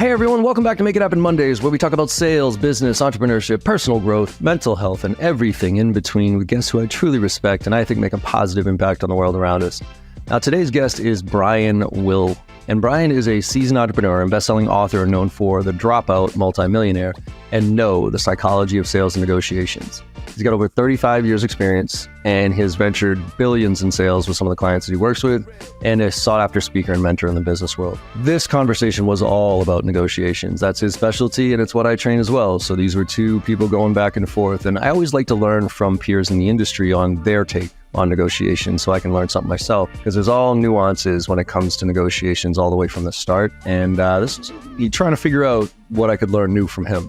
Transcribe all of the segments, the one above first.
Hey everyone, welcome back to Make It Happen Mondays, where we talk about sales, business, entrepreneurship, personal growth, mental health, and everything in between with guests who I truly respect and I think make a positive impact on the world around us. Now, today's guest is Brian Will. And Brian is a seasoned entrepreneur and best-selling author known for The Dropout Multimillionaire and No, The Psychology of Sales and Negotiations. He's got over 35 years experience and has ventured billions in sales with some of the clients that he works with and a sought-after speaker and mentor in the business world. This conversation was all about negotiations. That's his specialty and it's what I train as well. So these were two people going back and forth. And I always like to learn from peers in the industry on their take on negotiations so I can learn something myself, because there's all nuances when it comes to negotiations all the way from the start. And this is me trying to figure out what I could learn new from him.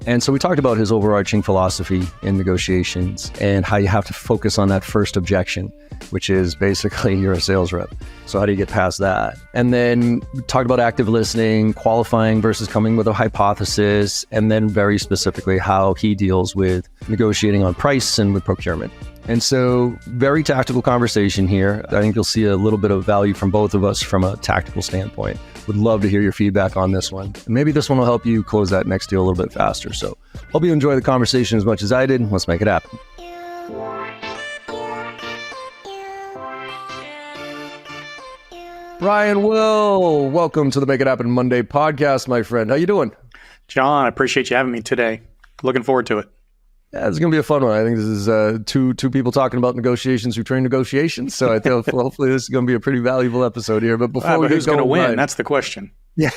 And so we talked about his overarching philosophy in negotiations and how you have to focus on that first objection, which is basically you're a sales rep. So how do you get past that? And then we talked about active listening, qualifying versus coming with a hypothesis, and then very specifically how he deals with negotiating on price and with procurement. And so very tactical conversation here. I think you'll see a little bit of value from both of us from a tactical standpoint. Would love to hear your feedback on this one. And maybe this one will help you close that next deal a little bit faster. So hope you enjoy the conversation as much as I did. Let's make it happen. Brian Will, welcome to the Make It Happen Monday podcast, my friend. How you doing? John, I appreciate you having me today. Looking forward to it. Yeah, it's going to be a fun one. I think this is two people talking about negotiations who train negotiations. So I think hopefully this is going to be a pretty valuable episode here. But before we who's going to win? Brian, that's the question. Yeah.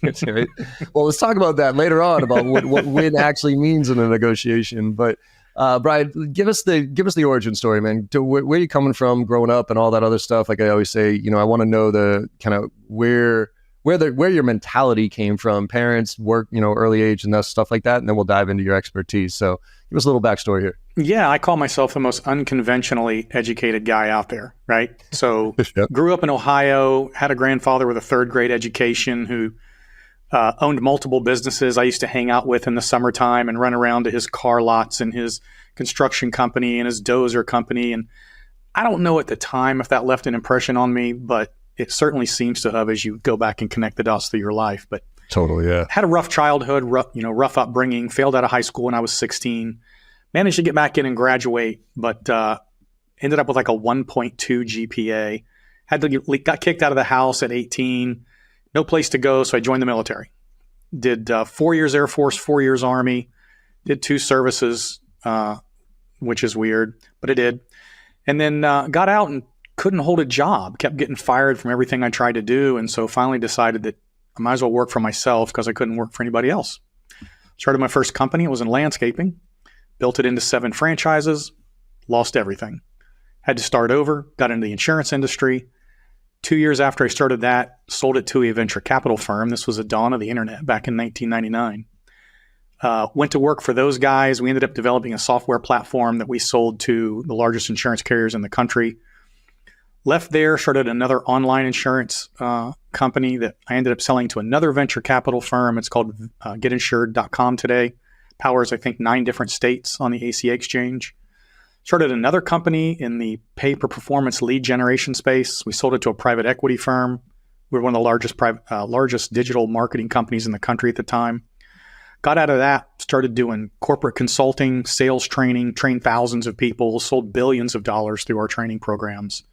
That's right. Well, let's talk about that later on about what win actually means in a negotiation. But Brian, give us the origin story, man. Where are you coming from, growing up, and all that other stuff? Like I always say, I want to know the kind of where your mentality came from, parents, work, early age, and that stuff like that, and then we'll dive into your expertise. So give us a little backstory here. Yeah, I call myself the most unconventionally educated guy out there, right? So Yep. Grew up in Ohio, had a grandfather with a third grade education who owned multiple businesses I used to hang out with in the summertime and run around to his car lots and his construction company and his dozer company. And I don't know at the time if that left an impression on me, but it certainly seems to have as you go back and connect the dots through your life. But totally, yeah. Had a rough childhood, rough upbringing, failed out of high school when I was 16, managed to get back in and graduate, but ended up with like a 1.2 GPA. Got kicked out of the house at 18, no place to go, so I joined the military. Did 4 years Air Force, 4 years Army, did 2 services, which is weird, but I did. And then got out and couldn't hold a job, kept getting fired from everything I tried to do. And so finally decided that I might as well work for myself because I couldn't work for anybody else. Started my first company. It was in landscaping, built it into 7 franchises, lost everything. Had to start over, got into the insurance industry. 2 years after I started that, sold it to a venture capital firm. This was the dawn of the internet back in 1999. Went to work for those guys. We ended up developing a software platform that we sold to the largest insurance carriers in the country. Left there, started another online insurance company that I ended up selling to another venture capital firm. It's called getinsured.com today. Powers, I think, 9 different states on the ACA exchange. Started another company in the pay-per-performance lead generation space. We sold it to a private equity firm. We were one of the largest digital marketing companies in the country at the time. Got out of that, started doing corporate consulting, sales training, trained thousands of people, sold billions of dollars through our training programs.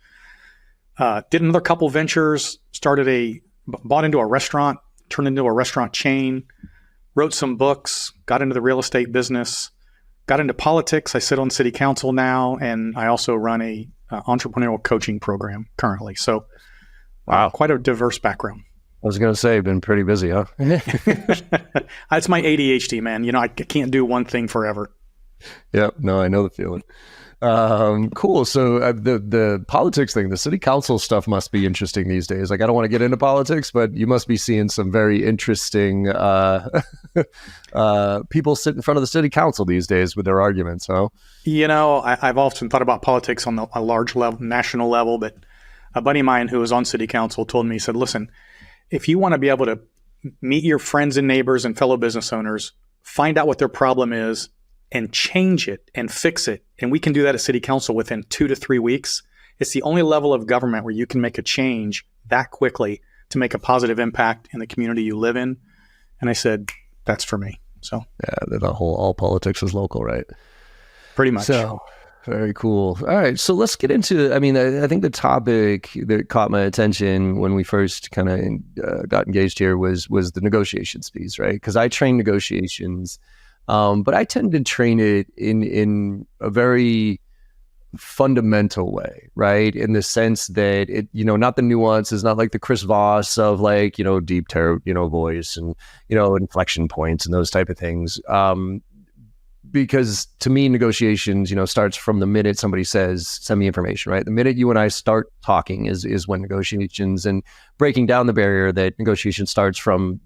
Did another couple ventures, bought into a restaurant, turned into a restaurant chain, wrote some books, got into the real estate business, got into politics. I sit on city council now, and I also run a entrepreneurial coaching program currently. So wow, quite a diverse background. I was going to say, been pretty busy, huh? It's my ADHD, man. I can't do one thing forever. Yep. No, I know the feeling. Cool. So the politics thing, the city council stuff must be interesting these days. Like, I don't want to get into politics, but you must be seeing some very interesting people sit in front of the city council these days with their arguments, huh? I've often thought about politics on a large level, national level, but a buddy of mine who was on city council told me, he said, listen, if you want to be able to meet your friends and neighbors and fellow business owners, find out what their problem is, and change it and fix it. And we can do that at city council within 2 to 3 weeks. It's the only level of government where you can make a change that quickly to make a positive impact in the community you live in. And I said, that's for me. So yeah, the whole all politics is local, right? pretty much. So very cool. All right, so let's get into. I mean, I think the topic that caught my attention when we first kind of got engaged here was the negotiations piece, right? Because I train negotiations, but I tend to train it in a very fundamental way, right? In the sense that it, not the nuances, not like the Chris Voss of like, deep voice and, inflection points and those type of things. Because to me, negotiations, starts from the minute somebody says, send me information, right? The minute you and I start talking is when negotiations, and breaking down the barrier that negotiation starts from,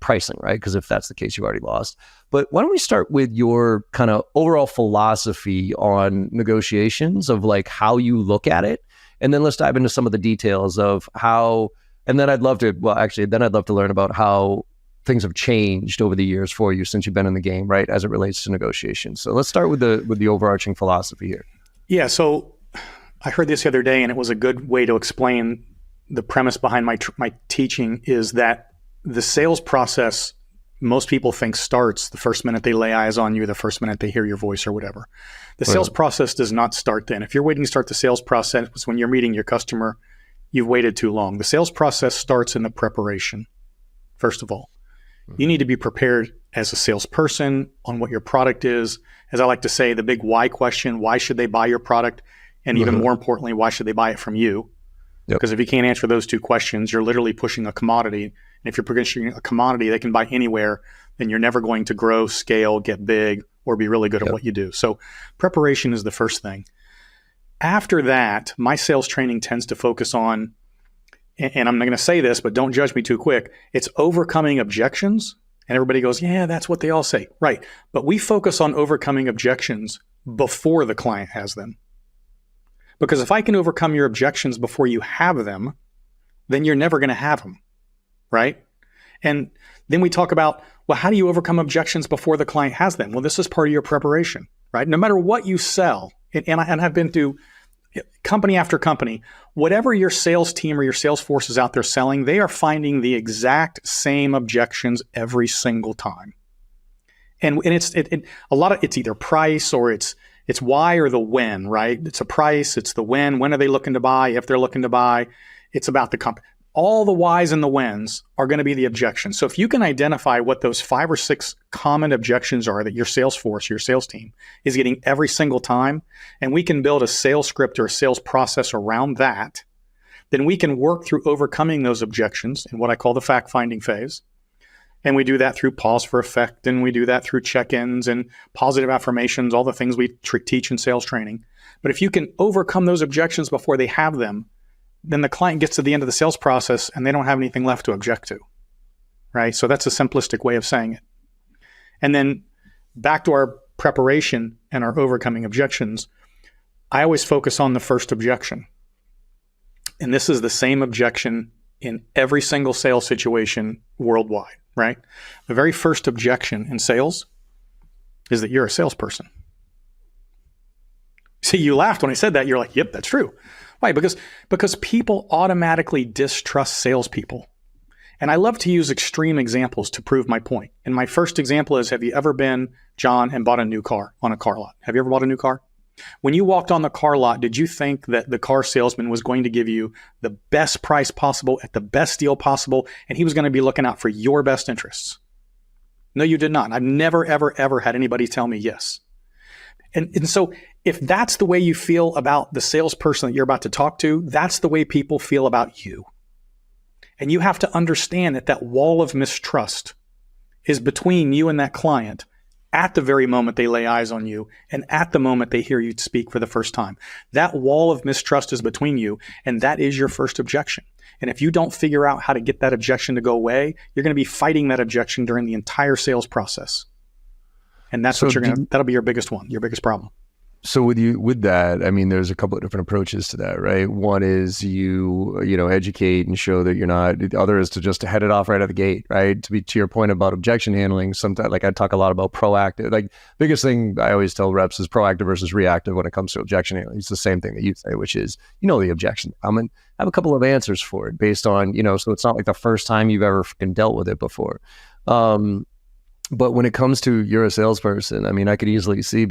pricing, right? Because if that's the case, you've already lost. But why don't we start with your kind of overall philosophy on negotiations, of like how you look at it, and then let's dive into some of the details of how. And then I'd love to learn about how things have changed over the years for you since you've been in the game, right, as it relates to negotiations. So let's start with the overarching philosophy here. Yeah. So I heard this the other day, and it was a good way to explain the premise behind my teaching, is that the sales process, most people think, starts the first minute they lay eyes on you, the first minute they hear your voice or whatever. The sales process does not start then. If you're waiting to start the sales process when you're meeting your customer, you've waited too long. The sales process starts in the preparation, first of all. You need to be prepared as a salesperson on what your product is. As I like to say, the big why question: why should they buy your product? And even more importantly, why should they buy it from you? Because if you can't answer those two questions, you're literally pushing a commodity. And if you're pushing a commodity they can buy anywhere, then you're never going to grow, scale, get big, or be really good at what you do. So preparation is the first thing. After that, my sales training tends to focus on, and I'm not going to say this, but don't judge me too quick, it's overcoming objections. And everybody goes, yeah, that's what they all say. Right. But we focus on overcoming objections before the client has them. Because if I can overcome your objections before you have them, then you're never going to have them. Right. And then we talk about, well, how do you overcome objections before the client has them? Well, this is part of your preparation, right? No matter what you sell, and I've been through company after company, whatever your sales team or your sales force is out there selling, they are finding the exact same objections every single time. And it's a lot of, it's either price or it's why or the when, right? It's a price, it's the when are they looking to buy, if they're looking to buy, it's about the company. All the whys and the whens are going to be the objections. So if you can identify what those 5 or 6 common objections are that your sales force, your sales team is getting every single time, and we can build a sales script or a sales process around that, then we can work through overcoming those objections in what I call the fact-finding phase. And we do that through pause for effect, and we do that through check-ins and positive affirmations, all the things we teach in sales training. But if you can overcome those objections before they have them, then the client gets to the end of the sales process and they don't have anything left to object to, right? So that's a simplistic way of saying it. And then back to our preparation and our overcoming objections, I always focus on the first objection. And this is the same objection in every single sales situation worldwide, right? The very first objection in sales is that you're a salesperson. See, you laughed when I said that. You're like, yep, that's true. Why? Because people automatically distrust salespeople. And I love to use extreme examples to prove my point. And my first example is, have you ever been, John, and bought a new car on a car lot? Have you ever bought a new car? When you walked on the car lot, did you think that the car salesman was going to give you the best price possible at the best deal possible, and he was going to be looking out for your best interests? No, you did not. I've never, ever, ever had anybody tell me yes. And so if that's the way you feel about the salesperson that you're about to talk to, that's the way people feel about you. And you have to understand that that wall of mistrust is between you and that client at the very moment they lay eyes on you and at the moment they hear you speak for the first time. That wall of mistrust is between you, and that is your first objection. And if you don't figure out how to get that objection to go away, you're going to be fighting that objection during the entire sales process. And that's what that'll be your biggest one, your biggest problem. So with that, I mean, there's a couple of different approaches to that, right? One is you educate and show that you're not. The other is to just head it off right out the gate, right? To your point about objection handling, sometimes, like I talk a lot about proactive. Like, biggest thing I always tell reps is proactive versus reactive when it comes to objection handling. It's the same thing that you say, which is, the objection. I'm gonna have a couple of answers for it based on, so it's not like the first time you've ever dealt with it before. But when it comes to you're a salesperson, I mean, I could easily see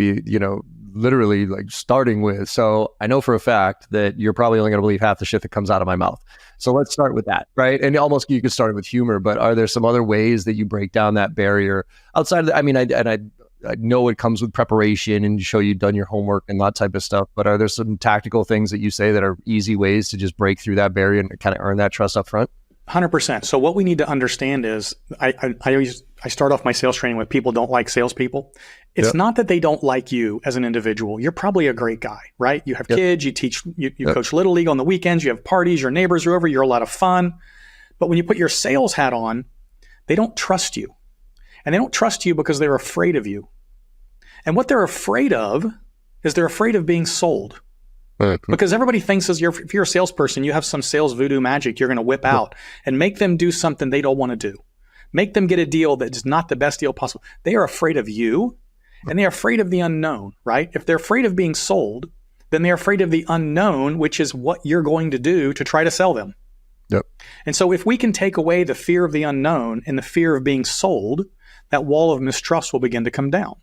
literally like starting with, so I know for a fact that you're probably only going to believe half the shit that comes out of my mouth. So let's start with that, right? And almost you could start it with humor, but are there some other ways that you break down that barrier outside of the, I mean, I know it comes with preparation and show you've done your homework and that type of stuff, but are there some tactical things that you say that are easy ways to just break through that barrier and kind of earn that trust up front? 100%. So what we need to understand is I start off my sales training with people don't like salespeople. It's not that they don't like you as an individual. You're probably a great guy, right? You have kids, you teach, you coach Little League on the weekends, you have parties, your neighbors are over, you're a lot of fun. But when you put your sales hat on, they don't trust you. And they don't trust you because they're afraid of you. And what they're afraid of is they're afraid of being sold. Because everybody thinks if you're a salesperson, you have some sales voodoo magic you're going to whip out and make them do something they don't want to do. Make them get a deal that is not the best deal possible. They are afraid of you, and they are afraid of the unknown, right? If they're afraid of being sold, then they're afraid of the unknown, which is what you're going to do to try to sell them. Yep. And so if we can take away the fear of the unknown and the fear of being sold, that wall of mistrust will begin to come down.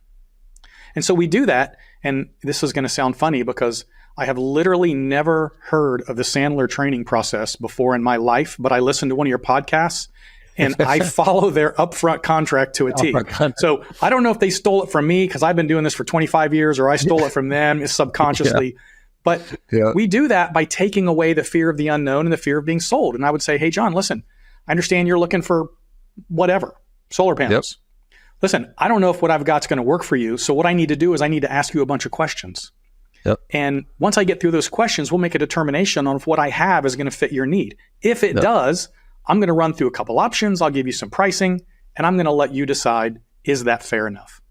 And so we do that, and this is going to sound funny because I have literally never heard of the Sandler training process before in my life, but I listened to one of your podcasts and I follow their upfront contract to a T. So I don't know if they stole it from me because I've been doing this for 25 years or I stole it from them subconsciously. But we do that by taking away the fear of the unknown and the fear of being sold. And I would say, hey, John, listen, I understand you're looking for whatever, solar panels. Listen, I don't know if what I've got is going to work for you. So what I need to do is I need to ask you a bunch of questions. And once I get through those questions, we'll make a determination on if what I have is going to fit your need. If it does, I'm going to run through a couple options. I'll give you some pricing, and I'm going to let you decide, is that fair enough?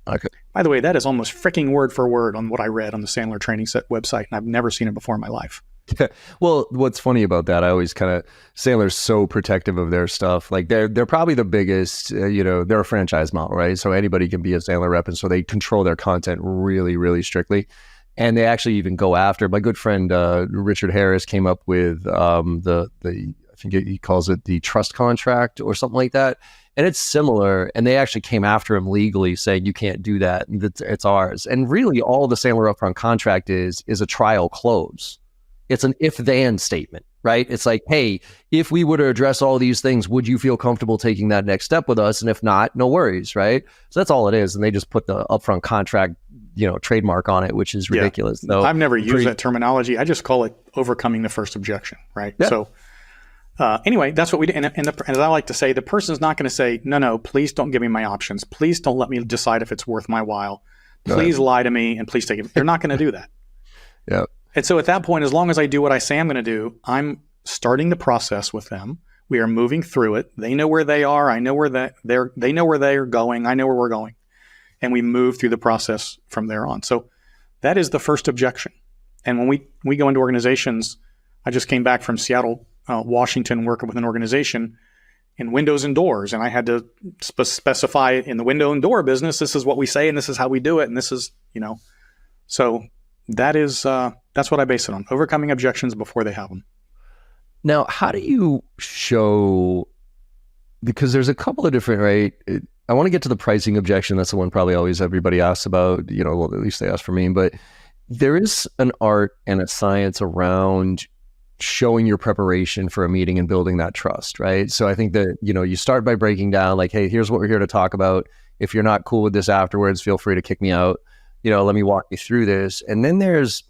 Okay. By the way, that is almost freaking word for word on what I read on the Sandler Training Set website, and I've never seen it before in my life. Well, what's funny about that, I always Sandler's so protective of their stuff. Like they're probably the biggest, they're a franchise model, right? So anybody can be a Sandler rep, and so they control their content really, really strictly. And they actually even go after, my good friend Richard Harris came up with I think he calls it the trust contract or something like that. And it's similar. And they actually came after him legally saying, you can't do that. It's ours. And really all the Sandler upfront contract is a trial close. It's an if-then statement, right? It's like, hey, if we were to address all these things, would you feel comfortable taking that next step with us? And if not, no worries, right? So that's all it is. And they just put the upfront contract, trademark on it, which is ridiculous. So I've never used that terminology. I just call it overcoming the first objection, right? Yeah. So anyway, that's what we do. And as I like to say, the person's not going to say, no, please don't give me my options. Please don't let me decide if it's worth my while. Please lie to me and please take it. They're not going to do that. Yeah. And so at that point, as long as I do what I say I'm going to do, I'm starting the process with them. We are moving through it. They know where they are. I know where they know where they're going. I know where we're going. And we move through the process from there on. So that is the first objection. And when we go into organizations, I just came back from Seattle, Washington, working with an organization in windows and doors. And I had to specify in the window and door business, this is what we say and this is how we do it. And this is, so that is, that's what I base it on. Overcoming objections before they have them. Now, how do you show, because there's a couple of different, right? I want to get to the pricing objection. That's the one probably always everybody asks about, well, at least they ask for me, but there is an art and a science around showing your preparation for a meeting and building that trust, right? So I think that, you start by breaking down like, hey, here's what we're here to talk about. If you're not cool with this afterwards, feel free to kick me out. Let me walk you through this. And then there's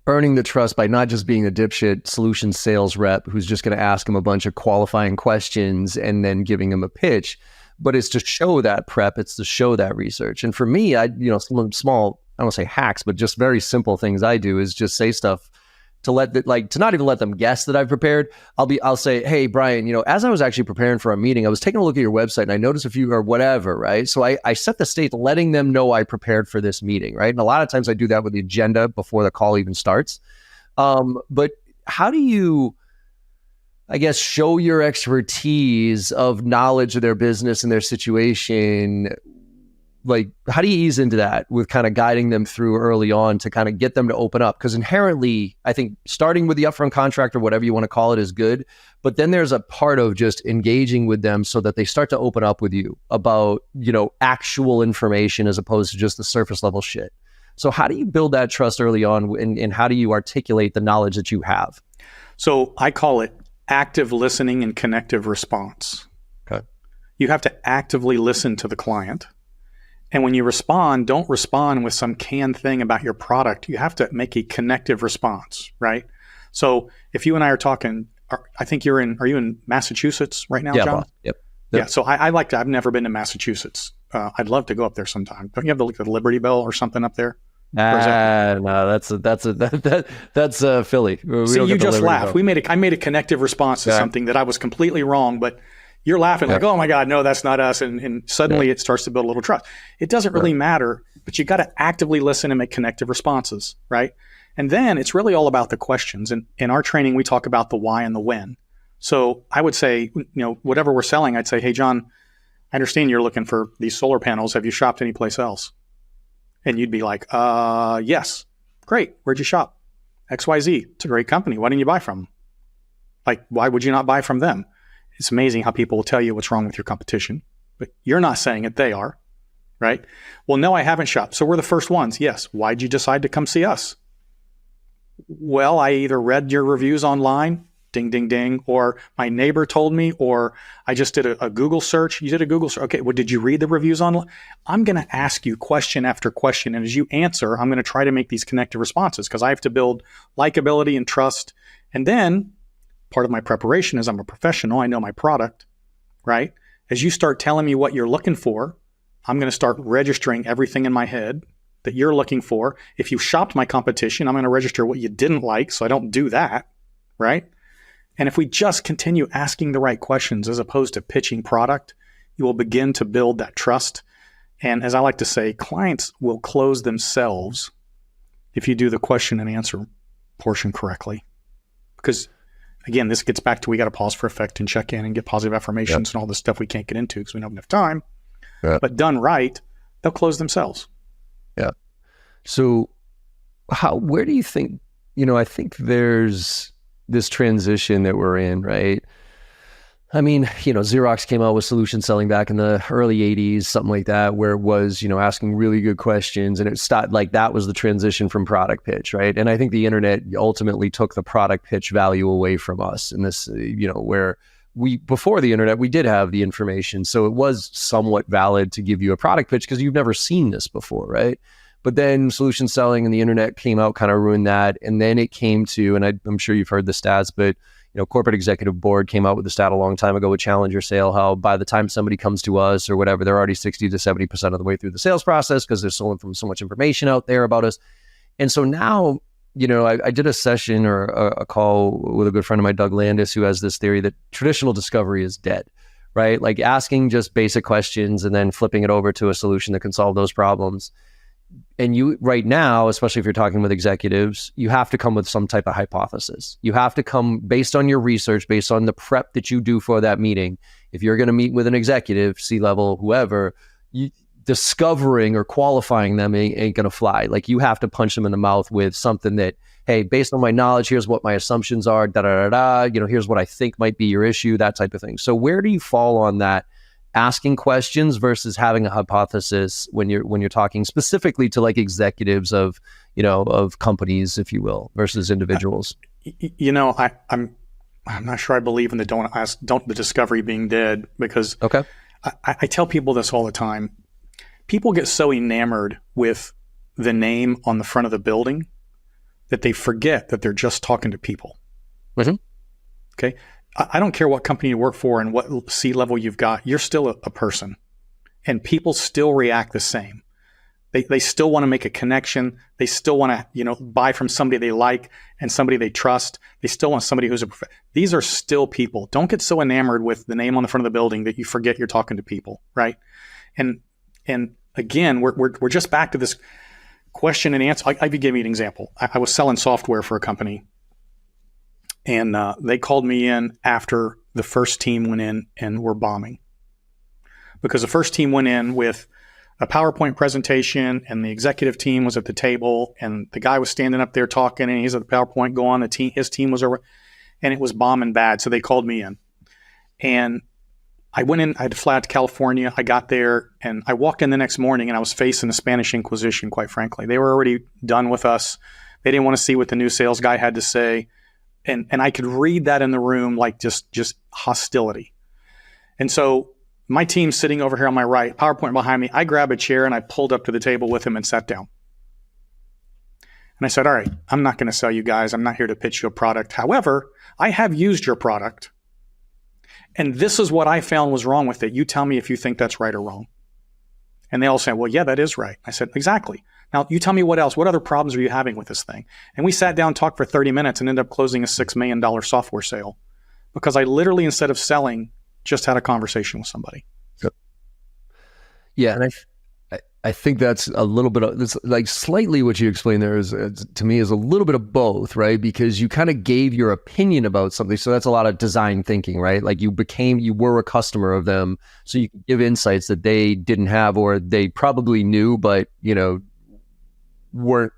earning the trust by not just being a dipshit solution sales rep who's just going to ask him a bunch of qualifying questions and then giving him a pitch, but it's to show that prep, it's to show that research. And for me, some small, I don't want to say hacks, but just very simple things I do is just say stuff to to not even let them guess that I've prepared. I'll say, hey, Brian, as I was actually preparing for a meeting, I was taking a look at your website and I noticed a few or whatever, right? So I set the stage letting them know I prepared for this meeting, right? And a lot of times I do that with the agenda before the call even starts. But how do you, I guess, show your expertise of knowledge of their business and their situation how do you ease into that with kind of guiding them through early on to kind of get them to open up? Because inherently, I think starting with the upfront contract or whatever you want to call it is good. But then there's a part of just engaging with them so that they start to open up with you about, actual information as opposed to just the surface level shit. So how do you build that trust early on, and how do you articulate the knowledge that you have? So I call it active listening and connective response. Okay. You have to actively listen to the client. And when you respond, don't respond with some canned thing about your product. You have to make a connective response, right? So if you and I are talking, I think are you in Massachusetts right now, Yeah, John? boss. Yep. Yeah. So I've never been to Massachusetts. I'd love to go up there sometime. Don't you have the Liberty Bell or something up there? No, that's Philly. See, you just laugh. I made a connective response to something that I was completely wrong, but you're laughing like, oh my God, no, that's not us. And suddenly it starts to build a little trust. It doesn't really matter, but you got to actively listen and make connective responses, right? And then it's really all about the questions. And in our training, we talk about the why and the when. So I would say, whatever we're selling, I'd say, hey, John, I understand you're looking for these solar panels. Have you shopped anyplace else? And you'd be like, yes. Great. Where'd you shop? XYZ. It's a great company. Why didn't you buy from them? Like, why would you not buy from them? It's amazing how people will tell you what's wrong with your competition, but you're not saying it. They are, right? Well, no, I haven't shopped. So we're the first ones. Yes. Why'd you decide to come see us? Well, I either read your reviews online, ding, ding, ding, or my neighbor told me, or I just did a Google search. You did a Google search. Okay. Well, did you read the reviews online? I'm going to ask you question after question. And as you answer, I'm going to try to make these connective responses because I have to build likability and trust. And then part of my preparation is I'm a professional. I know my product, right? As you start telling me what you're looking for, I'm going to start registering everything in my head that you're looking for. If you shopped my competition, I'm going to register what you didn't like so I don't do that, right? And if we just continue asking the right questions as opposed to pitching product, you will begin to build that trust. And as I like to say, clients will close themselves if you do the question and answer portion correctly. Because again, this gets back to we got to pause for effect and check in and get positive affirmations and all this stuff we can't get into because we don't have enough time. But done right, they'll close themselves. Yeah. So where do you think, I think there's this transition that we're in, right? I mean, Xerox came out with solution selling back in the early 80s, something like that, where it was, asking really good questions. And it started like that was the transition from product pitch, right? And I think the internet ultimately took the product pitch value away from us. And this, where before the internet, we did have the information. So it was somewhat valid to give you a product pitch because you've never seen this before, right? But then solution selling and the internet came out, kind of ruined that. And then it came to, and I'm sure you've heard the stats, but corporate executive board came out with the stat a long time ago with Challenger Sale, how by the time somebody comes to us or whatever, they're already 60 to 70% of the way through the sales process because they're selling from so much information out there about us. And so now, I did a session or a call with a good friend of mine, Doug Landis, who has this theory that traditional discovery is dead, right? Like asking just basic questions and then flipping it over to a solution that can solve those problems. And you right now, especially if you're talking with executives, you have to come with some type of hypothesis. You have to come based on your research, based on the prep that you do for that meeting. If you're going to meet with an executive, C-level, whoever, discovering or qualifying them ain't going to fly. Like you have to punch them in the mouth with something that, hey, based on my knowledge, here's what my assumptions are, here's what I think might be your issue, that type of thing. So where do you fall on that? Asking questions versus having a hypothesis when you're talking specifically to like executives of companies, if you will, versus individuals. I'm not sure I believe in the don't the discovery being dead because I tell people this all the time. People get so enamored with the name on the front of the building that they forget that they're just talking to people. Mm-hmm. Okay. I don't care what company you work for and what C-level you've got. You're still a person, and people still react the same. They still want to make a connection. They still want to, buy from somebody they like and somebody they trust. They still want somebody who's these are still people. Don't get so enamored with the name on the front of the building that you forget you're talking to people, right? And again, we're just back to this question and answer. I'll give you an example. I was selling software for a company. And they called me in after the first team went in and were bombing. Because the first team went in with a PowerPoint presentation, and the executive team was at the table, and the guy was standing up there talking, and he's at the PowerPoint going, his team was over, and it was bombing bad. So they called me in, and I went in. I had to fly out to California. I got there, and I walked in the next morning, and I was facing the Spanish Inquisition, quite frankly. They were already done with us. They didn't want to see what the new sales guy had to say, and I could read that in the room, like just hostility. And so my team's sitting over here on my right, PowerPoint behind me. I grabbed a chair and I pulled up to the table with him and sat down. And I said, all right, I'm not going to sell you guys. I'm not here to pitch you a product. However, I have used your product, and this is what I found was wrong with it. You tell me if you think that's right or wrong. And they all said, well, yeah, that is right. I said, exactly. Now, you tell me what else. What other problems are you having with this thing? And we sat down, talked for 30 minutes, and ended up closing a $6 million software sale because I literally, instead of selling, just had a conversation with somebody. Yeah, and I think that's a little bit of this, like slightly what you explained there is to me is a little bit of both, right? Because you kind of gave your opinion about something, so that's a lot of design thinking, right? Like you were a customer of them, so you could give insights that they didn't have, or they probably knew, but weren't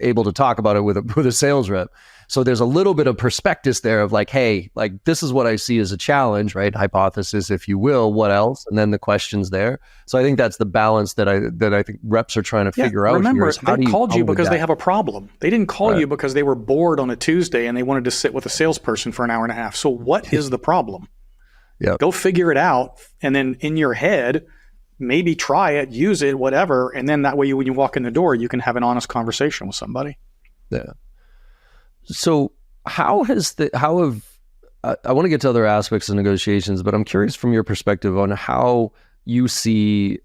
able to talk about it with a sales rep. So there's a little bit of prospectus there of like, hey, like this is what I see as a challenge, right? Hypothesis, if you will. What else? And then the questions there. So I think that's the balance that I think reps are trying to figure out. Remember, they called you because they have a problem. They didn't call you because they were bored on a Tuesday and they wanted to sit with a salesperson for an hour and a half. So what is the problem? Yeah. Go figure it out, and then in your head, maybe try it, want it, whatever, and then that way when you walk in the door, you can have an honest conversation with somebody. Yeah. So I want to get to other aspects of negotiations, but I'm curious from your perspective on how you see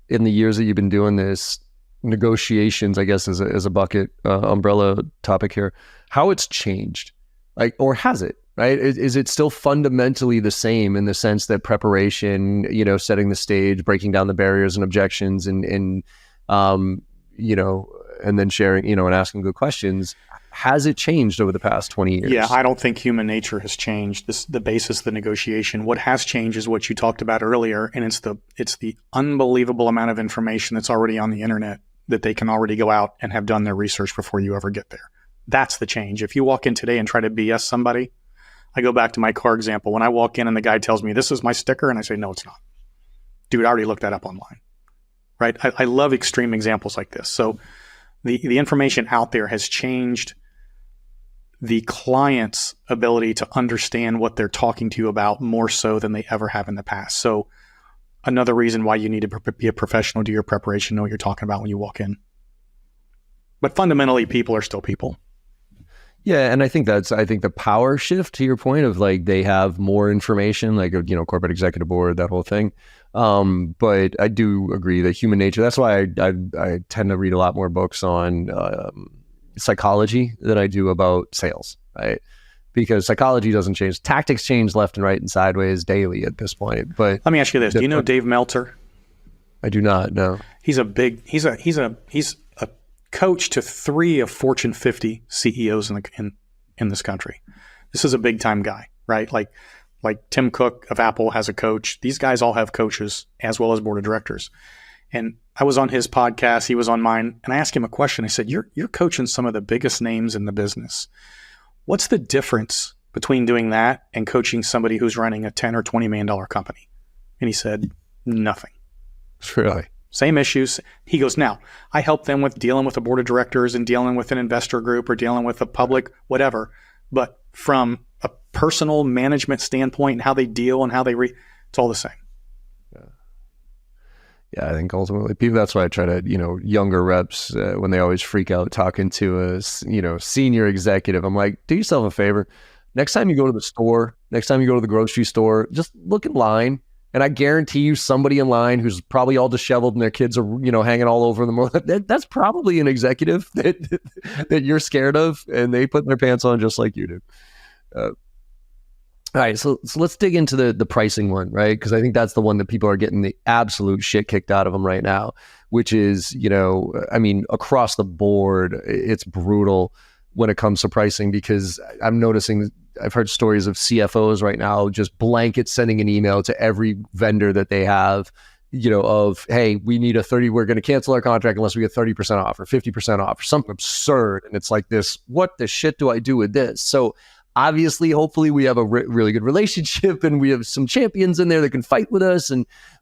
in the years that you've been doing this, negotiations, I guess, as a bucket umbrella topic here, how it's changed, like, or has it, right? Is it still fundamentally the same in the sense that preparation, setting the stage, breaking down the barriers and objections and then sharing, and asking good questions. Has it changed over the past 20 years? Yeah, I don't think human nature has changed. The basis of the negotiation. What has changed is what you talked about earlier, and it's the unbelievable amount of information that's already on the internet that they can already go out and have done their research before you ever get there. That's the change. If you walk in today and try to BS somebody, I go back to my car example. When I walk in and the guy tells me, this is my sticker, and I say, no, it's not. Dude, I already looked that up online, right? I love extreme examples like this. So the information out there has changed the client's ability to understand what they're talking to you about more so than they ever have in the past. So another reason why you need to be a professional, do your preparation, know what you're talking about when you walk in. But fundamentally, people are still people. Yeah, and I think the power shift to your point of like they have more information, like corporate executive board, that whole thing. But I do agree that human nature. That's why I tend to read a lot more books on psychology than I do about sales, right? Because psychology doesn't change. Tactics change left and right and sideways daily at this point. But let me ask you this: do you know Dave Meltzer? I do not know. He's a coach to 3 of Fortune 50 CEOs in this country. This is a big time guy, right? Like Tim Cook of Apple has a coach. These guys all have coaches as well as board of directors. And I was on his podcast, he was on mine, and I asked him a question. I said, you're coaching some of the biggest names in the business. What's the difference between doing that and coaching somebody who's running a $10 or $20 million company? And he said, nothing. Really? Same issues. He goes, now, I help them with dealing with a board of directors and dealing with an investor group or dealing with a public, whatever. But from a personal management standpoint and how they deal and how it's all the same. Yeah, I think ultimately people, that's why I try to, younger reps, when they always freak out talking to a, senior executive, I'm like, do yourself a favor. Next time you go to the store, next time you go to the grocery store, just look in line. And I guarantee you somebody in line who's probably all disheveled and their kids are, hanging all over them. That's probably an executive that you're scared of, and they put their pants on just like you do. All right, so let's dig into the pricing one, right? Because I think that's the one that people are getting the absolute shit kicked out of them right now, which is, across the board, it's brutal when it comes to pricing, because I'm noticing, I've heard stories of CFOs right now just blanket sending an email to every vendor that they have of, hey, we need we're going to cancel our contract unless we get 30% off or 50% off or something absurd. And it's like this, what the shit do I do with this? So obviously, hopefully we have a really good relationship and we have some champions in there that can fight with us.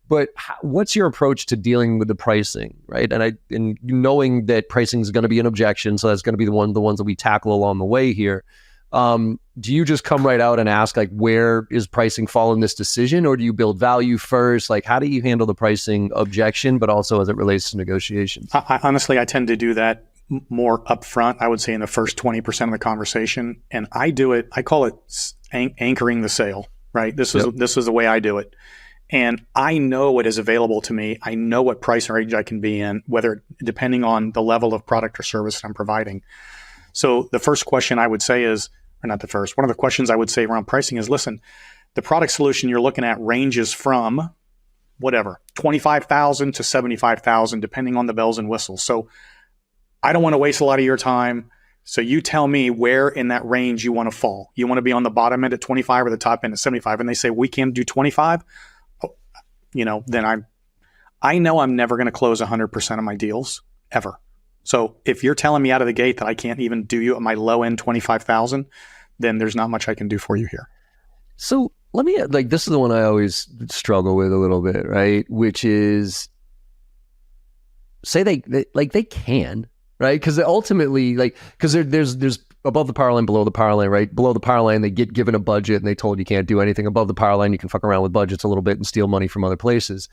But what's your approach to dealing with the pricing, right? And knowing that pricing is going to be an objection, so that's going to be the ones that we tackle along the way here. Do you just come right out and ask, like, where is pricing fall in this decision, or do you build value first? Like, how do you handle the pricing objection, but also as it relates to negotiations? Honestly, I tend to do that more upfront. I would say in the first 20% of the conversation, and I call it anchoring the sale. Right? This is the way I do it. And I know what is available to me. I know what price range I can be in, depending on the level of product or service that I'm providing. So the first question I would say is, or not the first, one of the questions I would say around pricing is, listen, the product solution you're looking at ranges from whatever, $25,000 to $75,000, depending on the bells and whistles. So I don't want to waste a lot of your time. So you tell me where in that range you want to fall. You want to be on the bottom end at 25 or the top end at 75. And they say, we can't do 25. Then I know I'm never going to close 100% of my deals ever. So if you're telling me out of the gate that I can't even do you at my low end 25,000, then there's not much I can do for you here. So let me, this is the one I always struggle with a little bit, right? Which is, say they can, right? Because ultimately, because there's above the power line, below the power line, right? Below the power line, they get given a budget and they told you can't do anything. Above the power line, you can fuck around with budgets a little bit and steal money from other places.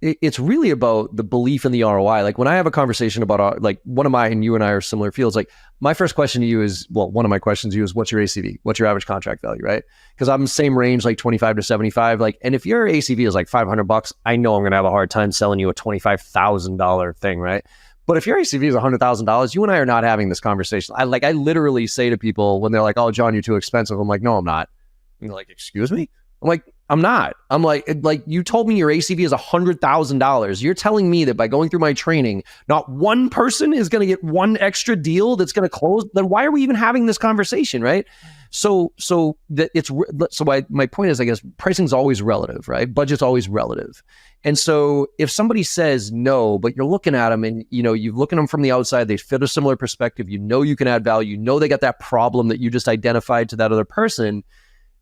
It's really about the belief in the ROI. Like when I have a conversation about one of my, and you and I are similar fields, like my first question to you is, one of my questions to you is, what's your ACV? What's your average contract value, right? Because I'm same range, like 25 to 75. And if your ACV is like $500, I know I'm going to have a hard time selling you a $25,000 thing, right? But if your ACV is $100,000, you and I are not having this conversation. I literally say to people when they're like, oh, John, you're too expensive. I'm like, no, I'm not. And they're like, excuse me? I'm like, I'm not. I'm like, you told me your ACV is $100,000. You're telling me that by going through my training, not one person is going to get one extra deal that's going to close. Then why are we even having this conversation, right? So my point is, I guess pricing is always relative, right? Budget's always relative. And so if somebody says no, but you're looking at them and you're looking at them from the outside, they fit a similar perspective. You can add value. They got that problem that you just identified to that other person.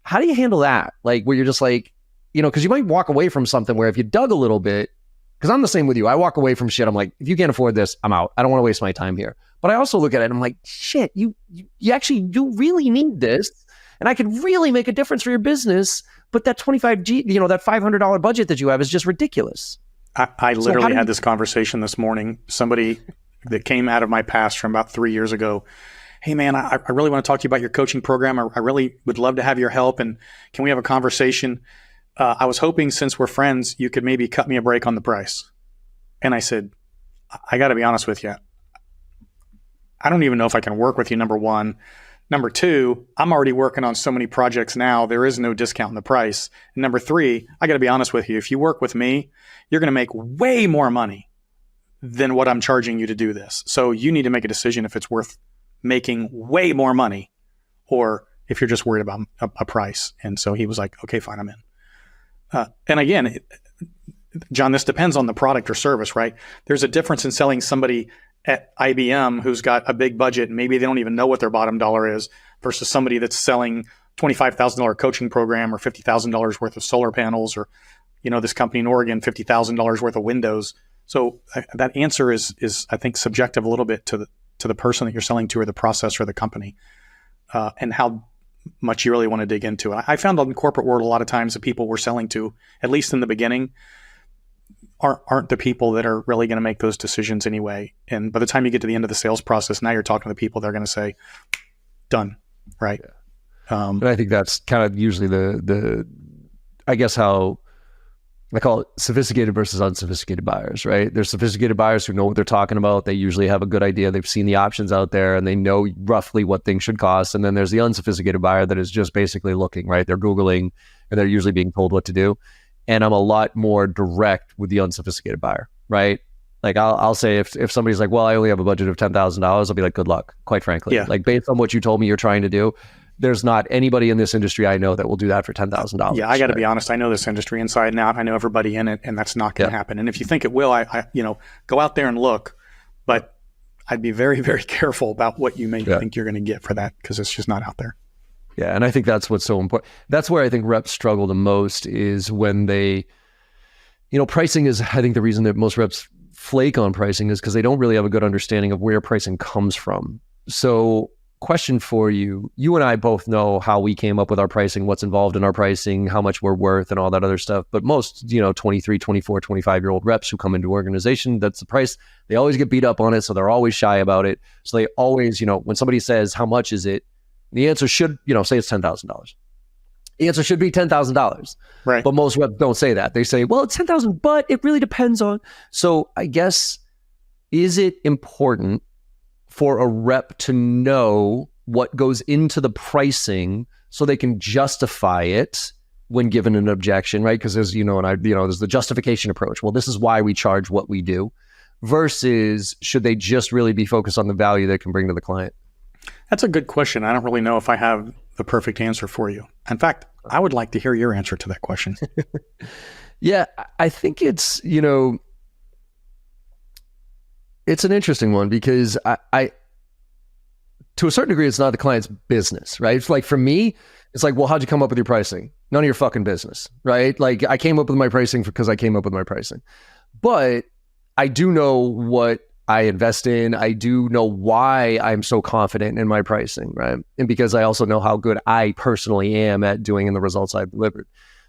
How do you handle that? Like where you're just like, because you might walk away from something where if you dug a little bit, because I'm the same with you. I walk away from shit. I'm like, if you can't afford this, I'm out. I don't want to waste my time here. But I also look at it and I'm like, shit, you actually do really need this. And I could really make a difference for your business. But that that $500 budget that you have is just ridiculous. I literally had this conversation this morning. Somebody that came out of my past from about 3 years ago. Hey man, I really want to talk to you about your coaching program. I really would love to have your help. And can we have a conversation? I was hoping since we're friends, you could maybe cut me a break on the price. And I said, I got to be honest with you. I don't even know if I can work with you, number one. Number two, I'm already working on so many projects now. There is no discount in the price. And number three, I got to be honest with you. If you work with me, you're going to make way more money than what I'm charging you to do this. So you need to make a decision if it's worth making way more money or if you're just worried about a price. And so he was like, okay, fine, I'm in. And again, John, this depends on the product or service, right? There's a difference in selling somebody at IBM who's got a big budget and maybe they don't even know what their bottom dollar is versus somebody that's selling $25,000 coaching program or $50,000 worth of solar panels or, this company in Oregon, $50,000 worth of windows. So that answer is I think subjective a little bit to the person that you're selling to or the process or the company and how much you really want to dig into it. I found in the corporate world a lot of times the people we're selling to, at least in the beginning, aren't the people that are really going to make those decisions anyway. And by the time you get to the end of the sales process, now you're talking to the people they're going to say, done, right? Yeah. And I think that's kind of usually the I guess how I call it sophisticated versus unsophisticated buyers, right? There's sophisticated buyers who know what they're talking about. They usually have a good idea. They've seen the options out there and they know roughly what things should cost. And then there's the unsophisticated buyer that is just basically looking, right? They're Googling and they're usually being told what to do. And I'm a lot more direct with the unsophisticated buyer, right? Like I'll say if somebody's like, well, I only have a budget of $10,000, I'll be like, good luck, quite frankly. Yeah. Like based on what you told me you're trying to do, there's not anybody in this industry I know that will do that for $10,000. Yeah, I got to be honest. I know this industry inside and out. I know everybody in it, and that's not going to happen. And if you think it will, I go out there and look. But I'd be very, very careful about what you may think you're going to get for that, because it's just not out there. Yeah, and I think that's what's so important. That's where I think reps struggle the most, is when they, pricing is, I think the reason that most reps flake on pricing is because they don't really have a good understanding of where pricing comes from. So question for you, you and I both know how we came up with our pricing, what's involved in our pricing, how much we're worth and all that other stuff. But most, 23, 24, 25-year-old reps who come into organization, that's the price. They always get beat up on it. So they're always shy about it. So they always, when somebody says, how much is it? The answer should, say it's $10,000. The answer should be $10,000. Right. But most reps don't say that. They say, well, it's $10,000, but it really depends on. So I guess, is it important for a rep to know what goes into the pricing so they can justify it when given an objection, right? Because there's, there's the justification approach. Well, this is why we charge what we do, versus should they just really be focused on the value they can bring to the client? That's a good question. I don't really know if I have the perfect answer for you. In fact, I would like to hear your answer to that question. Yeah, I think it's, it's an interesting one, because I to a certain degree, it's not the client's business, right? It's like, for me, it's like, well, how'd you come up with your pricing? None of your fucking business, right? Like, I came up with my pricing because I came up with my pricing. But I do know what I invest in. I do know why I'm so confident in my pricing, right? And because I also know how good I personally am at doing in the results I've delivered.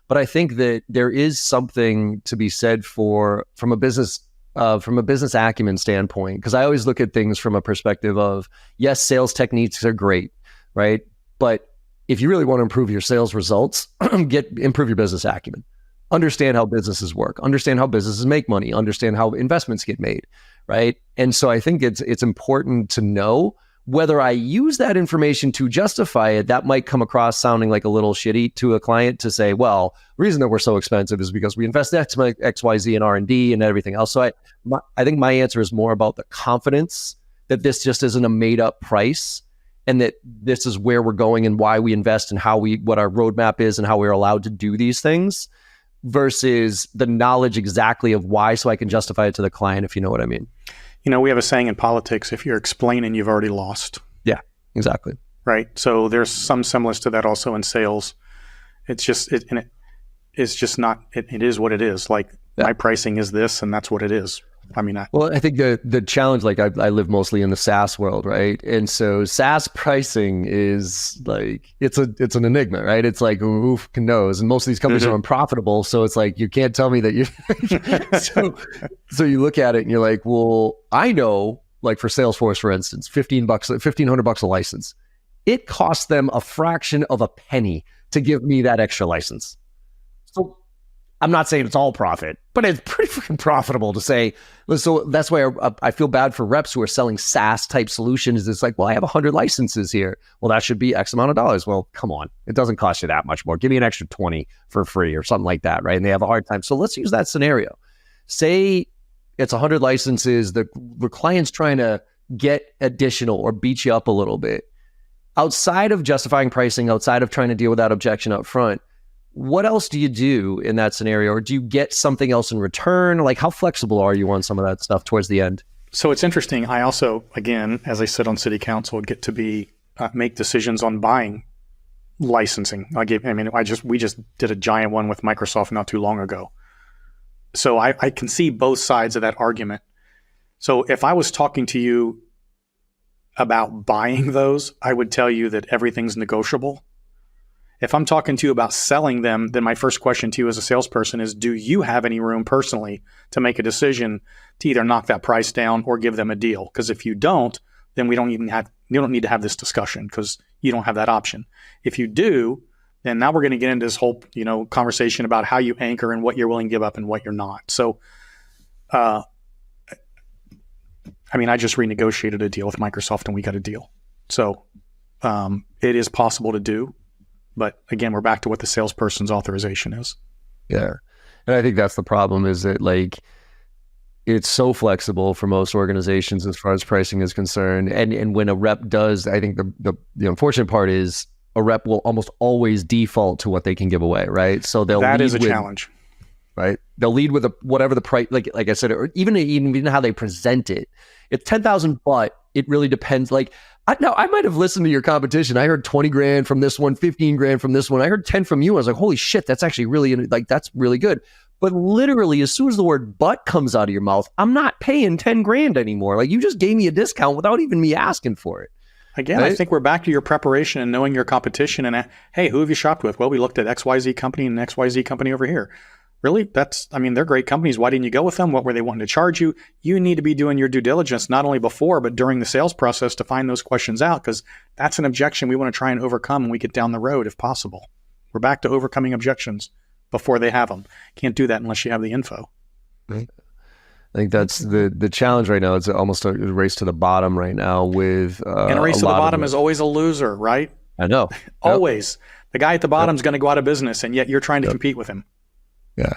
But I think that there is something to be said from a business acumen standpoint, because I always look at things from a perspective of, yes, sales techniques are great, right? But if you really want to improve your sales results, improve your business acumen. Understand how businesses work. Understand how businesses make money. Understand how investments get made, right? And so I think it's important to know whether I use that information to justify it. That might come across sounding like a little shitty to a client to say, well, the reason that we're so expensive is because we invest X, Y, Z in R&D and everything else. So I think my answer is more about the confidence that this just isn't a made up price, and that this is where we're going and why we invest and what our roadmap is and how we're allowed to do these things, versus the knowledge exactly of why, so I can justify it to the client, if you know what I mean. We have a saying in politics, if you're explaining, you've already lost. Yeah, exactly. Right. So there's some semblance to that also in sales. It's just, it is what it is. Like, my pricing is this, and that's what it is. I think the challenge, like, I live mostly in the SaaS world, right? And so SaaS pricing is like, it's an enigma, right? It's like, who knows? And most of these companies are unprofitable. So it's like, you can't tell me that you, so you look at it and you're like, well, I know, like, for Salesforce, for instance, $1,500 a license. It costs them a fraction of a penny to give me that extra license. So I'm not saying it's all profit, but it's pretty freaking profitable to say. So that's why I feel bad for reps who are selling SaaS type solutions. It's like, well, I have 100 licenses here. Well, that should be X amount of dollars. Well, come on. It doesn't cost you that much more. Give me an extra 20 for free or something like that, right? And they have a hard time. So let's use that scenario. Say it's 100 licenses. The client's trying to get additional or beat you up a little bit. Outside of justifying pricing, outside of trying to deal with that objection up front, what else do you do in that scenario? Or do you get something else in return? Like, how flexible are you on some of that stuff towards the end? So it's interesting. I also, again, as I sit on city council, get to make decisions on buying licensing. We just did a giant one with Microsoft not too long ago. So I can see both sides of that argument. So if I was talking to you about buying those, I would tell you that everything's negotiable. If I'm talking to you about selling them, then my first question to you as a salesperson is, do you have any room personally to make a decision to either knock that price down or give them a deal? Because if you don't, then you don't need to have this discussion, because you don't have that option. If you do, then now we're going to get into this whole, conversation about how you anchor and what you're willing to give up and what you're not. So, I just renegotiated a deal with Microsoft and we got a deal. So, it is possible to do. But again, we're back to what the salesperson's authorization is. Yeah. And I think that's the problem, is that, like, it's so flexible for most organizations as far as pricing is concerned. And when a rep does, I think the unfortunate part is a rep will almost always default to what they can give away, right? So they'll That lead is a with, challenge. right? They'll lead with whatever the price, like I said, or even how they present it. It's 10,000, but it really depends. Like I might have listened to your competition. I heard 20 grand from this one, 15 grand from this one. I heard 10 from you. I was like, holy shit, that's actually really, like, that's really good. But literally, as soon as the word "but" comes out of your mouth, I'm not paying 10 grand anymore. Like, you just gave me a discount without even me asking for it. Again, right? I think we're back to your preparation and knowing your competition. And hey, who have you shopped with? Well, we looked at XYZ company and XYZ company over here. Really? They're great companies. Why didn't you go with them? What were they wanting to charge you? You need to be doing your due diligence, not only before, but during the sales process to find those questions out, because that's an objection we want to try and overcome when we get down the road, if possible. We're back to overcoming objections before they have them. Can't do that unless you have the info. Right. I think that's the challenge right now. It's almost a race to the bottom right now with and a race to the bottom is always a loser, right? I know. Always. The guy at the bottom is going to go out of business, and yet you're trying to compete with him. Yeah.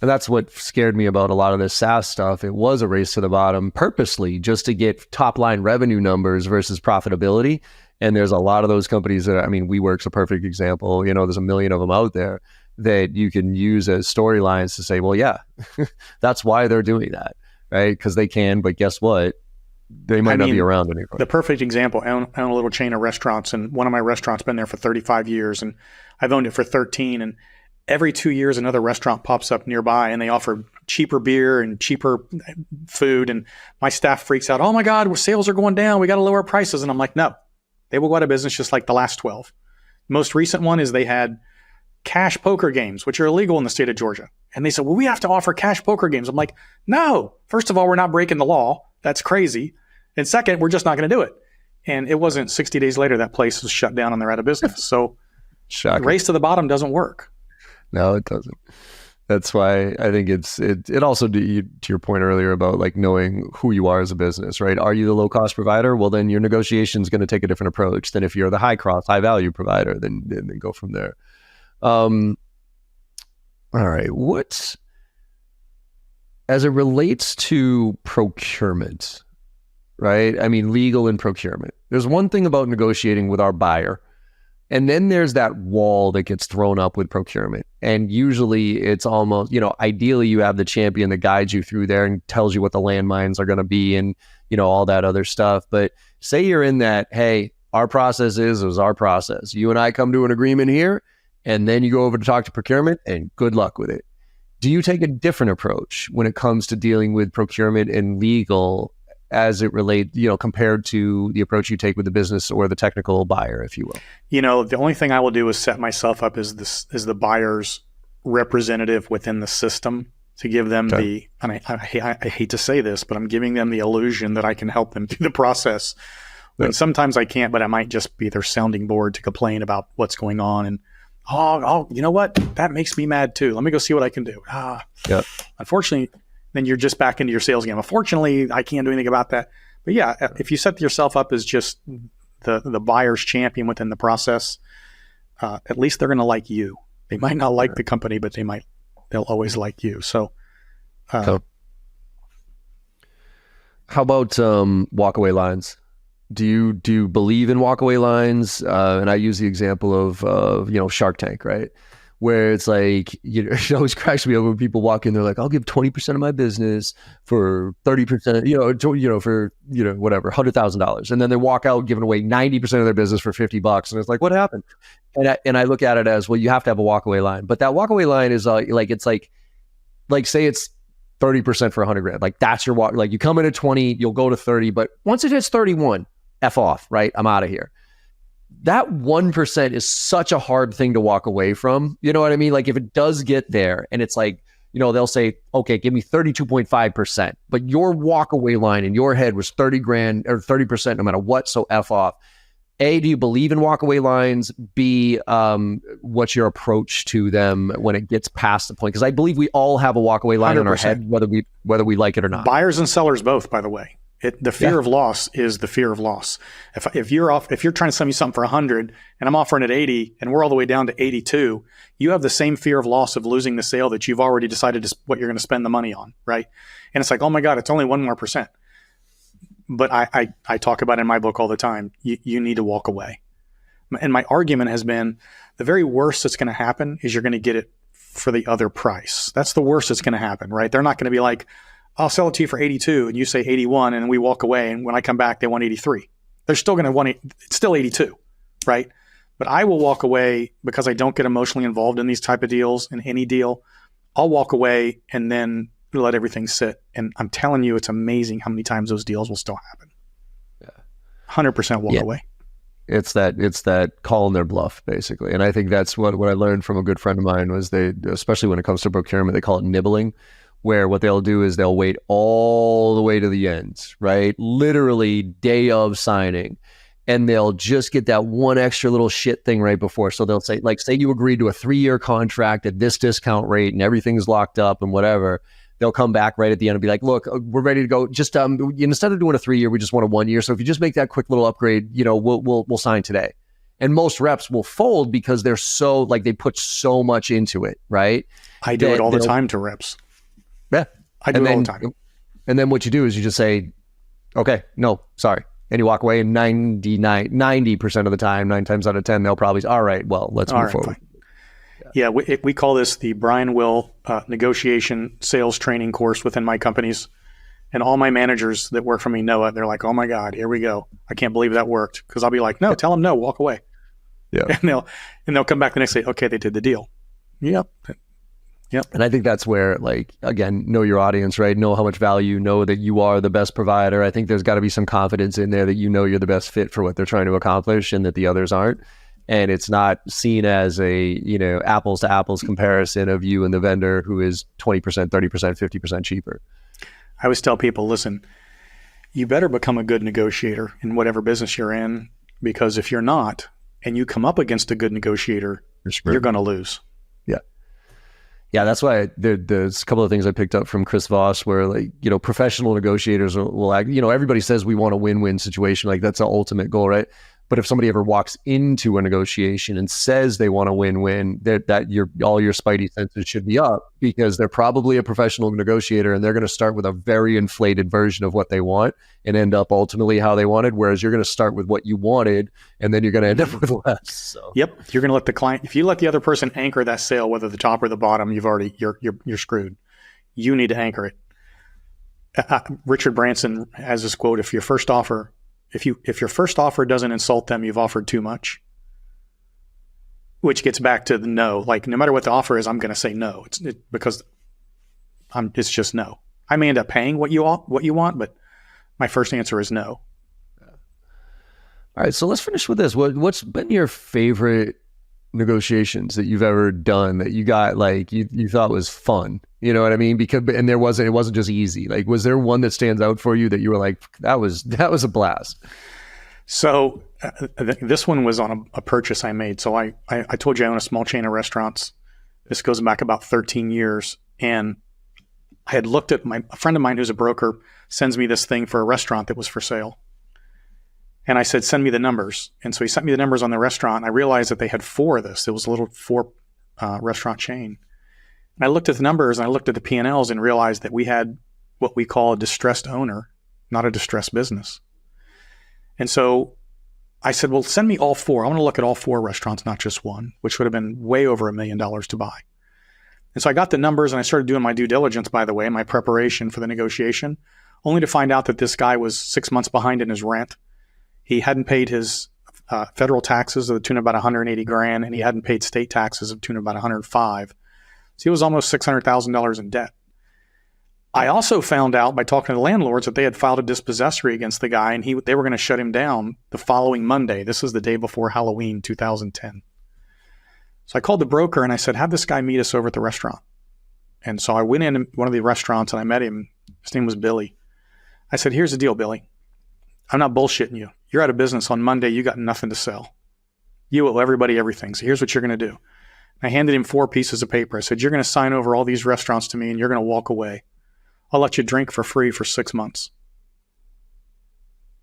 And that's what scared me about a lot of this SaaS stuff. It was a race to the bottom purposely just to get top line revenue numbers versus profitability. And there's a lot of those companies that, WeWork's a perfect example. There's a million of them out there that you can use as storylines to say, well, yeah, that's why they're doing that, right? Because they can, but guess what? They might not be around anymore. The perfect example, I own a little chain of restaurants, and one of my restaurants been there for 35 years, and I've owned it for 13, and every 2 years, another restaurant pops up nearby and they offer cheaper beer and cheaper food. And my staff freaks out. Oh my God, sales are going down. We got to lower prices. And I'm like, no, they will go out of business just like the last 12. Most recent one is they had cash poker games, which are illegal in the state of Georgia. And they said, well, we have to offer cash poker games. I'm like, no, first of all, we're not breaking the law. That's crazy. And second, we're just not going to do it. And it wasn't 60 days later, that place was shut down and they're out of business. So race to the bottom doesn't work. No, it doesn't. That's why I think it also, to your point earlier about like knowing who you are as a business, right? Are you the low cost provider? Well, then your negotiation is going to take a different approach than if you're the high value provider, then go from there. All right. As it relates to procurement, right? Legal and procurement. There's one thing about negotiating with our buyer. And then there's that wall that gets thrown up with procurement. And usually it's almost, ideally you have the champion that guides you through there and tells you what the landmines are going to be and, all that other stuff. But say you're in that, hey, our process is our process. You and I come to an agreement here, and then you go over to talk to procurement and good luck with it. Do you take a different approach when it comes to dealing with procurement and legal as it relates, compared to the approach you take with the business or the technical buyer, if you will? The only thing I will do is set myself up as the buyer's representative within the system to give them and I hate to say this, but I'm giving them the illusion that I can help them through the process. When sometimes I can't, but I might just be their sounding board to complain about what's going on. And, you know what? That makes me mad too. Let me go see what I can do. Unfortunately, then you're just back into your sales game. Unfortunately, I can't do anything about that. But yeah, if you set yourself up as just the buyer's champion within the process, at least they're going to like you. They might not like the company, but they'll always like you. So, how about walkaway lines? Do you believe in walkaway lines? And I use the example of Shark Tank, right? Where it's like, it always cracks me up when people walk in, they're like, I'll give 20% of my business for 30%, for, whatever, $100,000. And then they walk out giving away 90% of their business for $50. And it's like, what happened? And I look at it as, well, you have to have a walkaway line. But that walkaway line is like, say it's 30% for $100,000. Like that's your walk. Like you come in at 20, you'll go to 30, but once it hits 31, F off, right? I'm out of here. That 1% is such a hard thing to walk away from. You know what I mean? Like if it does get there and it's like, they'll say, okay, give me 32.5%, but your walk away line in your head was 30 grand or 30% no matter what. So F off. A, do you believe in walk away lines? B, what's your approach to them when it gets past the point? Because I believe we all have a walk away line 100%. In our head, whether we like it or not. Buyers and sellers both, by the way. The fear of loss is the fear of loss. If you're trying to sell me something for 100 and I'm offering it 80 and we're all the way down to 82, you have the same fear of loss of losing the sale that you've already decided what you're going to spend the money on, right? And it's like, oh my God, it's only 1 more percent. But I talk about in my book all the time, you need to walk away. And my argument has been the very worst that's going to happen is you're going to get it for the other price. That's the worst that's going to happen, right? They're not going to be like, I'll sell it to you for 82 and you say 81 and we walk away. And when I come back, they want 83. They're still going to want it. It's still 82, right? But I will walk away because I don't get emotionally involved in these type of deals, in any deal. I'll walk away and then let everything sit. And I'm telling you, it's amazing how many times those deals will still happen. Yeah. 100% walk away. It's that calling their bluff, basically. And I think that's what I learned from a good friend of mine was they, especially when it comes to procurement, they call it nibbling, where what they'll do is they'll wait all the way to the end, right? Literally day of signing. And they'll just get that one extra little shit thing right before. So they'll say, like, say you agreed to a 3-year contract at this discount rate and everything's locked up and whatever. They'll come back right at the end and be like, look, we're ready to go. Just instead of doing a 3-year, we just want a 1 year. So if you just make that quick little upgrade, we'll sign today. And most reps will fold because they're so, like, they put so much into it, right? I do it all the time to reps. Yeah. I do it all the time. And then what you do is you just say, okay, no, sorry. And you walk away, and 90% of the time, 9 times out of 10, they'll probably say, all right, well, let's move forward. Fine. Yeah, we call this the Brian Will negotiation sales training course within my companies. And all my managers that work for me know it. They're like, oh my God, here we go. I can't believe that worked. Because I'll be like, no, tell them no, walk away. Yeah. And they'll come back the next day, okay, they did the deal. Yep. And I think that's where, like, again, know your audience, right? Know how much value, know that you are the best provider. I think there's got to be some confidence in there that you're the best fit for what they're trying to accomplish and that the others aren't. And it's not seen as a, apples to apples comparison of you and the vendor who is 20%, 30%, 50% cheaper. I always tell people, listen, you better become a good negotiator in whatever business you're in, because if you're not, and you come up against a good negotiator, you're going to lose. Yeah, that's why there's a couple of things I picked up from Chris Voss where, like, professional negotiators will act, everybody says we want a win-win situation. Like, that's the ultimate goal, right? But if somebody ever walks into a negotiation and says they want a win-win, all your spidey senses should be up, because they're probably a professional negotiator and they're going to start with a very inflated version of what they want and end up ultimately how they wanted. Whereas you're going to start with what you wanted and then you're going to end up with less. So. Yep, you're going to let the client. If you let the other person anchor that sale, whether the top or the bottom, you're screwed. You need to anchor it. Richard Branson has this quote: If your first offer doesn't insult them, you've offered too much. Which gets back to the no. Like, no matter what the offer is, I'm going to say no. Because it's just no. I may end up paying what you want, but my first answer is no. All right, so let's finish with this. What's been your favorite negotiations that you've ever done that you got, like, you thought was fun? You know what I mean? And it wasn't just easy. Like, was there one that stands out for you that you were like, that was a blast? So this one was on a purchase I made. So I told you I own a small chain of restaurants. This goes back about 13 years. And I had looked at a friend of mine who's a broker sends me this thing for a restaurant that was for sale. And I said, send me the numbers. And so he sent me the numbers on the restaurant. I realized that they had 4 of this. It was a little 4 restaurant chain. And I looked at the numbers and I looked at the P&Ls and realized that we had what we call a distressed owner, not a distressed business. And so I said, well, send me all 4. I want to look at all 4 restaurants, not just one, which would have been way over $1 million to buy. And so I got the numbers and I started doing my due diligence, by the way, my preparation for the negotiation, only to find out that this guy was 6 months behind in his rent. He hadn't paid his federal taxes of the tune of about $180,000, and he hadn't paid state taxes of the tune of about $105,000. So he was almost $600,000 in debt. I also found out by talking to the landlords that they had filed a dispossessory against the guy, and they were going to shut him down the following Monday. This is the day before Halloween, 2010. So I called the broker and I said, have this guy meet us over at the restaurant. And so I went in one of the restaurants and I met him. His name was Billy. I said, here's the deal, Billy. I'm not bullshitting you. You're out of business on Monday. You got nothing to sell. You owe everybody everything. So here's what you're going to do. I handed him 4 pieces of paper. I said, you're going to sign over all these restaurants to me and you're going to walk away. I'll let you drink for free for 6 months.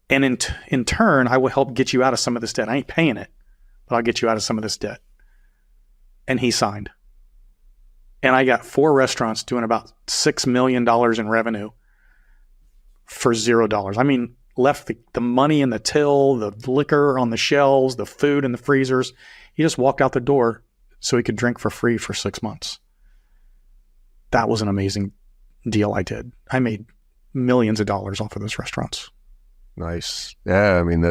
And in turn, I will help get you out of some of this debt. I ain't paying it, but I'll get you out of some of this debt. And he signed. And I got 4 restaurants doing about $6 million in revenue for $0. I mean, left the money in the till, the liquor on the shelves, the food in the freezers. He just walked out the door so he could drink for free for 6 months. That was an amazing deal I did. I made millions of dollars off of those restaurants. Nice. Yeah. I mean,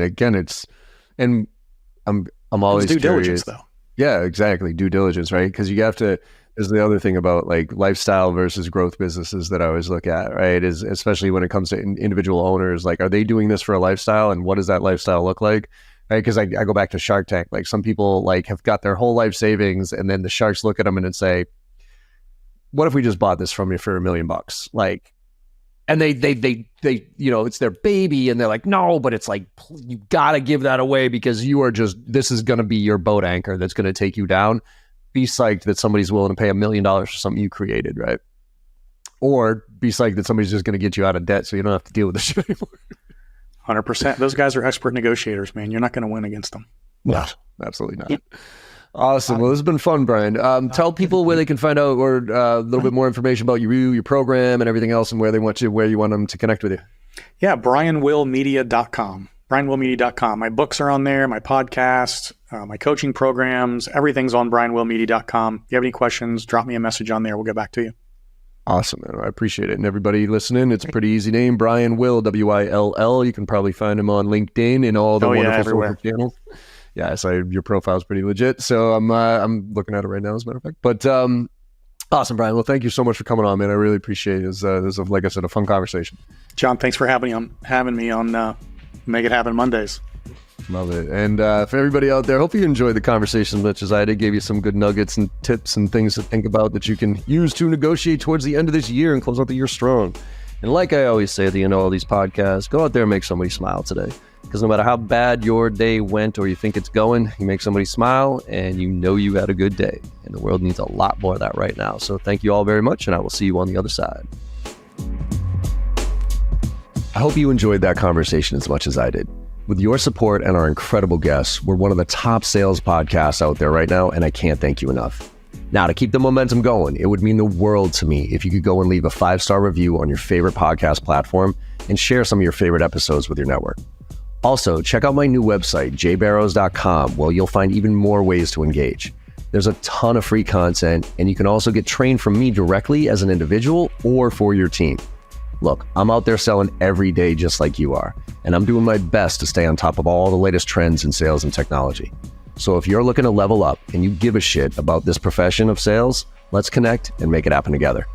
again, and I'm always due curious. diligence though. Yeah, exactly. Due diligence, right? Because you have to, there's the other thing about like lifestyle versus growth businesses that I always look at, right? Is especially when it comes to individual owners, like, are they doing this for a lifestyle, and what does that lifestyle look like? Right? Because I go back to Shark Tank. Like, some people like have got their whole life savings, and then the sharks look at them and say, what if we just bought this from you for $1 million? Like, and they, it's their baby, and they're like, no, but it's like, you got to give that away because this is going to be your boat anchor that's going to take you down. Be psyched that somebody's willing to pay $1 million for something you created, right? Or be psyched that somebody's just going to get you out of debt so you don't have to deal with this shit anymore. 100%. Those guys are expert negotiators, man. You're not going to win against them. No, absolutely not. Awesome. Well, this has been fun, Brian. Tell people where they can find out or a little bit more information about your program and everything else, and where you want them to connect with you. Yeah, brianwillmedia.com. brianwillmedia.com. My books are on there, my podcast, my coaching programs, everything's on brianwillmedia.com. If you have any questions, drop me a message on there. We'll get back to you. Awesome, man. I appreciate it. And everybody listening, it's a pretty easy name, Brian Will, W-I-L-L. You can probably find him on LinkedIn and all the wonderful social channels. Yeah, so your profile's pretty legit. So I'm looking at it right now, as a matter of fact. But awesome, Brian. Well, thank you so much for coming on, man. I really appreciate it. This is, like I said, a fun conversation. John, thanks for having me on Make It Happen Mondays. Love it. And for everybody out there, hope you enjoyed the conversation as much as I did. Gave you some good nuggets and tips and things to think about that you can use to negotiate towards the end of this year and close out the year strong. And like I always say at the end of all these podcasts, go out there and make somebody smile today. Because no matter how bad your day went or you think it's going, you make somebody smile and you know you had a good day. And the world needs a lot more of that right now. So thank you all very much, and I will see you on the other side. I hope you enjoyed that conversation as much as I did. With your support and our incredible guests, we're one of the top sales podcasts out there right now, and I can't thank you enough. Now, to keep the momentum going, it would mean the world to me if you could go and leave a 5-star review on your favorite podcast platform and share some of your favorite episodes with your network. Also, check out my new website, jbarrows.com, where you'll find even more ways to engage. There's a ton of free content, and you can also get trained from me directly as an individual or for your team. Look, I'm out there selling every day just like you are, and I'm doing my best to stay on top of all the latest trends in sales and technology. So if you're looking to level up and you give a shit about this profession of sales, let's connect and make it happen together.